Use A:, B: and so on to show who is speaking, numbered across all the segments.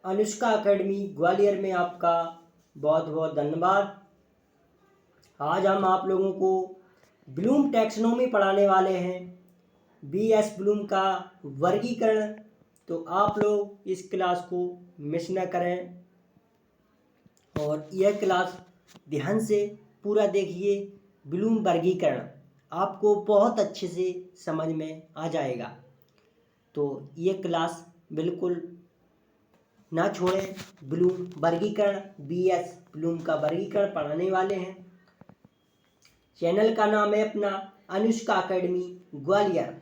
A: Anushka academy Gwalior में आपका बहुत बहुत धन्यवाद। आज हम आप लोगों को ब्लूम टैक्सोनॉमी पढ़ाने वाले हैं, बीएस ब्लूम का वर्गीकरण। तो आप लोग इस क्लास को मिस न करें और यह क्लास ध्यान से पूरा देखिए। ब्लूम वर्गीकरण आपको बहुत अच्छे से समझ में आ जाएगा, तो ये क्लास बिल्कुल ना छोड़ें। ब्लूम वर्गीकरण, बीएस ब्लूम का वर्गीकरण पढ़ाने वाले हैं। चैनल का नाम है अपना अनुष्का एकेडमी ग्वालियर।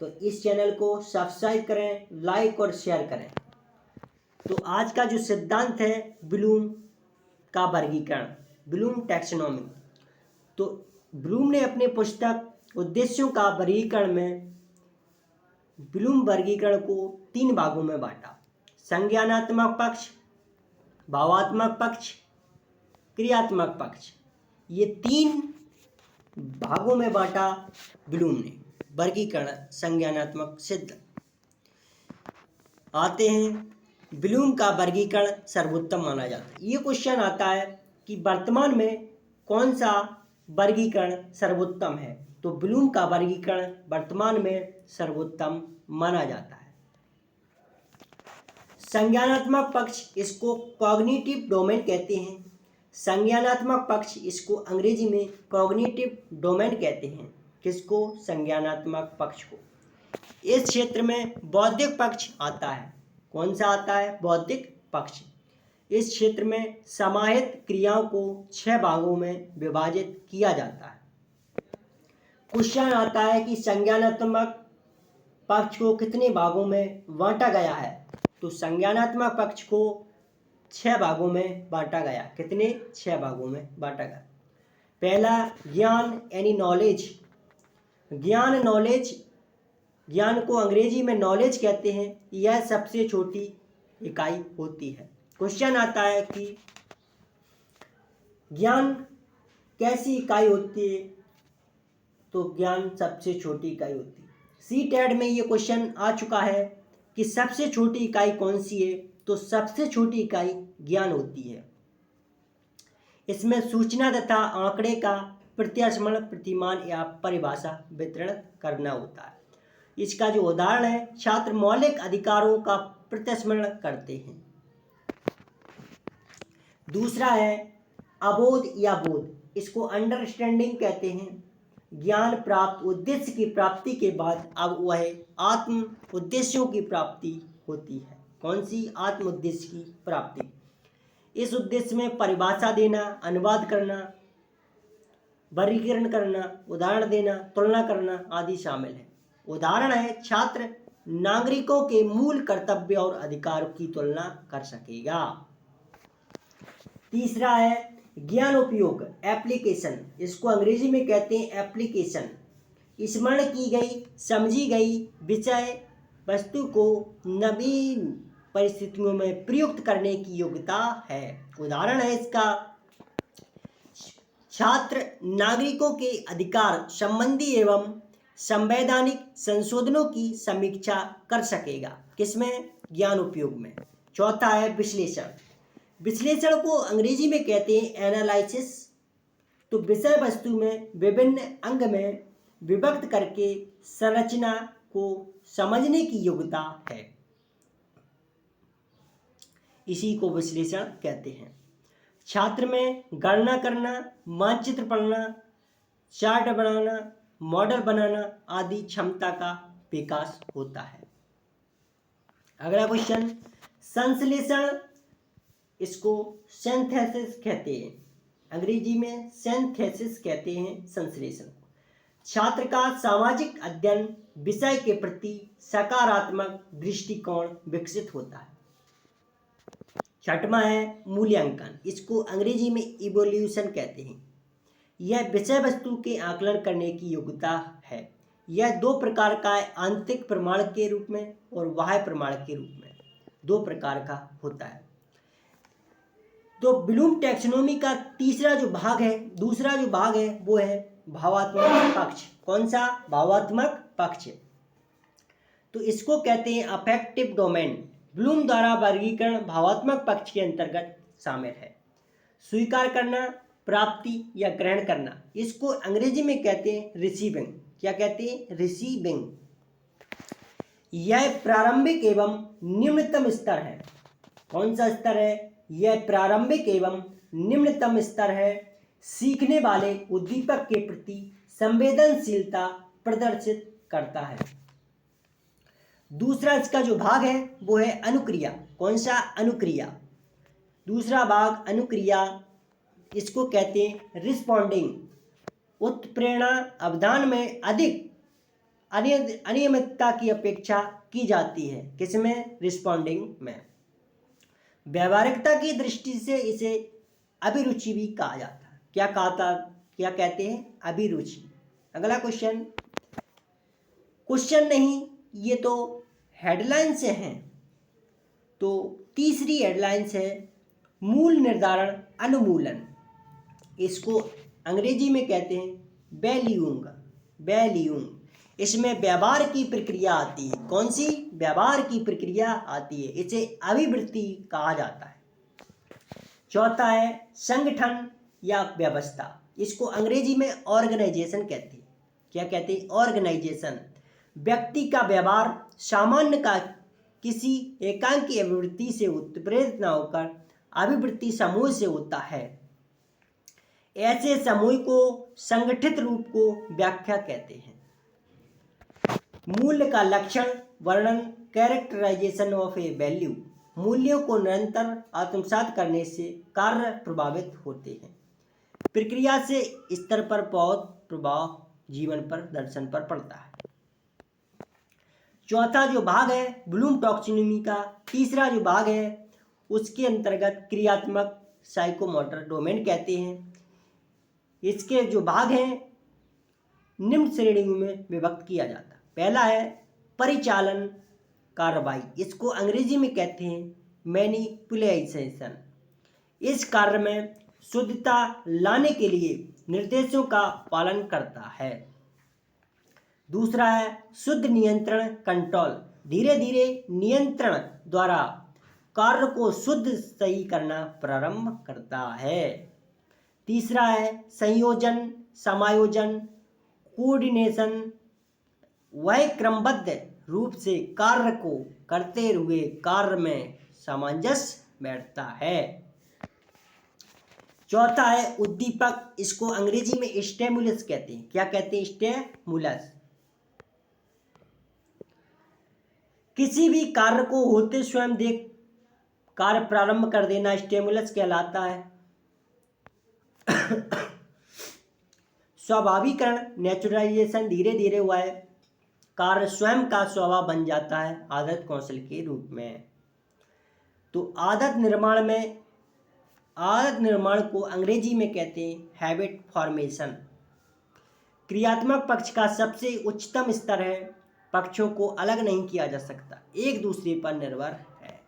A: तो इस चैनल को सब्सक्राइब करें, लाइक और शेयर करें। तो आज का जो सिद्धांत है ब्लूम का वर्गीकरण, ब्लूम टैक्सोनॉमी। तो ब्लूम ने अपने पुस्तक उद्देश्यों का वर्गीकरण में ब्लूम वर्गीकरण को 3 भागों में बांटा: संज्ञानात्मक पक्ष, भावात्मक पक्ष, क्रियात्मक पक्ष। ये 3 भागों में बांटा ब्लूम ने वर्गीकरण संज्ञानात्मक सिद्ध। आते हैं ब्लूम का वर्गीकरण सर्वोत्तम माना जाता है। ये क्वेश्चन आता है कि वर्तमान में कौन सा वर्गीकरण सर्वोत्तम है। तो ब्लूम का वर्गीकरण वर्तमान में सर्वोत्तम माना जाता है। संज्ञानात्मक पक्ष, इसको कॉग्निटिव डोमेन कहते हैं। संज्ञानात्मक पक्ष, इसको अंग्रेजी में कॉग्निटिव डोमेन कहते हैं। किसको? संज्ञानात्मक पक्ष को। इस क्षेत्र में बौद्धिक पक्ष आता है। कौन सा आता है? बौद्धिक पक्ष। इस क्षेत्र में समाहित क्रियाओं को 6 भागों में विभाजित किया जाता है। क्वेश्चन आता है कि संज्ञानात्मक पक्ष को कितने भागों में बांटा गया है। तो संज्ञानात्मक पक्ष को 6 भागों में बांटा गया। कितने? 6 भागों में बांटा गया। पहला, ज्ञान यानी नॉलेज। ज्ञान, नॉलेज, ज्ञान को अंग्रेजी में नॉलेज कहते हैं। यह सबसे छोटी इकाई होती है। क्वेश्चन आता है कि ज्ञान कैसी इकाई होती है। तो ज्ञान सबसे छोटी इकाई होती है। सीटेट में ये क्वेश्चन आ चुका है कि सबसे छोटी इकाई कौन सी है। तो सबसे छोटी इकाई ज्ञान होती है। इसमें सूचना तथा आंकड़े का प्रत्यास्मरण, प्रतिमान या परिभाषा वितरण करना होता है। इसका जो उदाहरण है, छात्र मौलिक अधिकारों का प्रत्यास्मरण करते हैं। दूसरा है अबोध या बोध, इसको अंडरस्टैंडिंग कहते हैं। ज्ञान प्राप्त उद्देश्य की प्राप्ति के बाद अब वह आत्म उद्देश्यों की प्राप्ति होती है। कौन सी? आत्म उद्देश्य की प्राप्ति। इस उद्देश्य में परिभाषा देना, अनुवाद करना, वर्गीकरण करना, उदाहरण देना, तुलना करना आदि शामिल है। उदाहरण है, छात्र नागरिकों के मूल कर्तव्य और अधिकारों की तुलना कर सकेगा। तीसरा है ज्ञान उपयोग, एप्लीकेशन। इसको अंग्रेजी में कहते हैं एप्लीकेशन। स्मरण की गई, समझी गई विषय वस्तु को नवीन परिस्थितियों में प्रयुक्त करने की योग्यता है। उदाहरण है इसका, छात्र नागरिकों के अधिकार संबंधी एवं संवैधानिक संशोधनों की समीक्षा कर सकेगा। किसमें? ज्ञान उपयोग में। चौथा है विश्लेषण। विश्लेषण को अंग्रेजी में कहते हैं एनालिसिस। तो विषय वस्तु में विभिन्न अंग में विभक्त करके संरचना को समझने की योग्यता है, इसी को विश्लेषण कहते हैं। छात्र में गणना करना, मानचित्र पढ़ना, चार्ट बनाना, मॉडल बनाना आदि क्षमता का विकास होता है। अगला क्वेश्चन, संश्लेषण, इसको सिंथेसिस कहते हैं। अंग्रेजी में सिंथेसिस कहते हैं संश्लेषण को। छात्र का सामाजिक अध्ययन विषय के प्रति सकारात्मक दृष्टिकोण विकसित होता है। छठवां है मूल्यांकन। इसको अंग्रेजी में इवोल्यूशन कहते हैं। यह विषय वस्तु के आकलन करने की योग्यता है। यह 2 प्रकार का है, आंतरिक प्रमाण के रूप में और बाह्य प्रमाण के रूप में। 2 प्रकार का होता है। तो ब्लूम टैक्सोनॉमी का दूसरा जो भाग है वो है भावात्मक पक्ष। कौन सा? भावात्मक पक्ष। तो इसको कहते हैं अफेक्टिव डोमेन। ब्लूम द्वारा वर्गीकरण भावात्मक पक्ष के अंतर्गत शामिल है। स्वीकार करना, प्राप्ति या ग्रहण करना, इसको अंग्रेजी में कहते हैं रिसीविंग। क्या कहते हैं? रिसीविंग। यह प्रारंभिक एवं निम्नतम स्तर है। कौन सा स्तर है? यह प्रारंभिक एवं निम्नतम स्तर है। सीखने वाले उद्दीपक के प्रति संवेदनशीलता प्रदर्शित करता है। दूसरा इसका जो भाग है वो है अनुक्रिया। कौन सा? अनुक्रिया। दूसरा भाग अनुक्रिया, इसको कहते हैं रिस्पॉन्डिंग। उत्प्रेरणा अवधान में अधिक अनियमितता की अपेक्षा की जाती है। किसमें? रिस्पॉन्डिंग में। व्यावहारिकता की दृष्टि से इसे अभिरुचि भी कहा जाता है। क्या कहते हैं? अभिरुचि। अगला क्वेश्चन नहीं, ये तो हेडलाइंस हैं। तो तीसरी हेडलाइंस है मूल निर्धारण अनुमूलन। इसको अंग्रेजी में कहते हैं वैल्यूइंग। इसमें व्यवहार की प्रक्रिया आती है। कौन सी? व्यवहार की प्रक्रिया आती है। इसे अभिवृत्ति कहा जाता है। चौथा है संगठन या व्यवस्था। इसको अंग्रेजी में ऑर्गेनाइजेशन कहते हैं। क्या कहते हैं? ऑर्गेनाइजेशन। व्यक्ति का व्यवहार सामान्य का किसी एकांकी अभिवृत्ति से उत्प्रेरित न होकर अभिवृत्ति समूह से होता है। ऐसे समूह को संगठित रूप को व्याख्या कहते हैं। मूल्य का लक्षण वर्णन, कैरेक्टराइजेशन ऑफ ए वैल्यू। मूल्यों को निरंतर आत्मसात करने से कार्य प्रभावित होते हैं। प्रक्रिया से स्तर पर बहुत प्रभाव जीवन पर, दर्शन पर पड़ता है। चौथा जो भाग है ब्लूम टैक्सोनॉमी का, तीसरा जो भाग है उसके अंतर्गत क्रियात्मक साइकोमोटर डोमेन कहते हैं। इसके जो भाग हैं निम्न श्रेणियों में विभक्त किया जाता है। पहला है परिचालन कार्रवाई। इसको अंग्रेजी में कहते हैं मैनिपुलेशन। इस कार्य में शुद्धता लाने के लिए निर्देशों का पालन करता है। दूसरा है शुद्ध नियंत्रण कंट्रोल। धीरे धीरे नियंत्रण द्वारा कार्य को शुद्ध सही करना प्रारंभ करता है। तीसरा है संयोजन समायोजन कोऑर्डिनेशन। वह क्रमबद्ध रूप से कार्य को करते हुए कार्य में सामंजस्य बैठता है। चौथा है उद्दीपक। इसको अंग्रेजी में स्टिमुलस कहते हैं। क्या कहते हैं? स्टिमुलस। किसी भी कार्य को होते स्वयं देख कार्य प्रारंभ कर देना स्टिमुलस कहलाता है। स्वाभाविकरण नेचुरलाइजेशन। धीरे धीरे वह कार्य स्वयं का स्वभाव बन जाता है आदत कौशल के रूप में। तो आदत निर्माण को अंग्रेजी में कहते हैं हैबिट फॉर्मेशन। क्रियात्मक पक्ष का सबसे उच्चतम स्तर है। पक्षों को अलग नहीं किया जा सकता, एक दूसरे पर निर्भर है।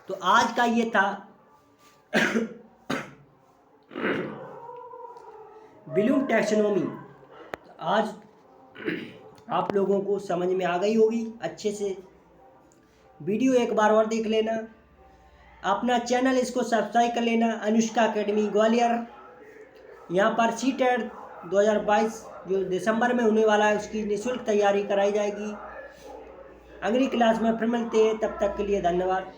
A: तो आज का ये था ब्लूम टैक्सोनॉमी। आज आप लोगों को समझ में आ गई होगी अच्छे से। वीडियो एक बार और देख लेना। अपना चैनल इसको सब्सक्राइब कर लेना। अनुष्का एकेडमी ग्वालियर। यहाँ पर सीटेट 2022 जो दिसंबर में होने वाला है उसकी निःशुल्क तैयारी कराई जाएगी। अगली क्लास में फिर मिलते हैं, तब तक के लिए धन्यवाद।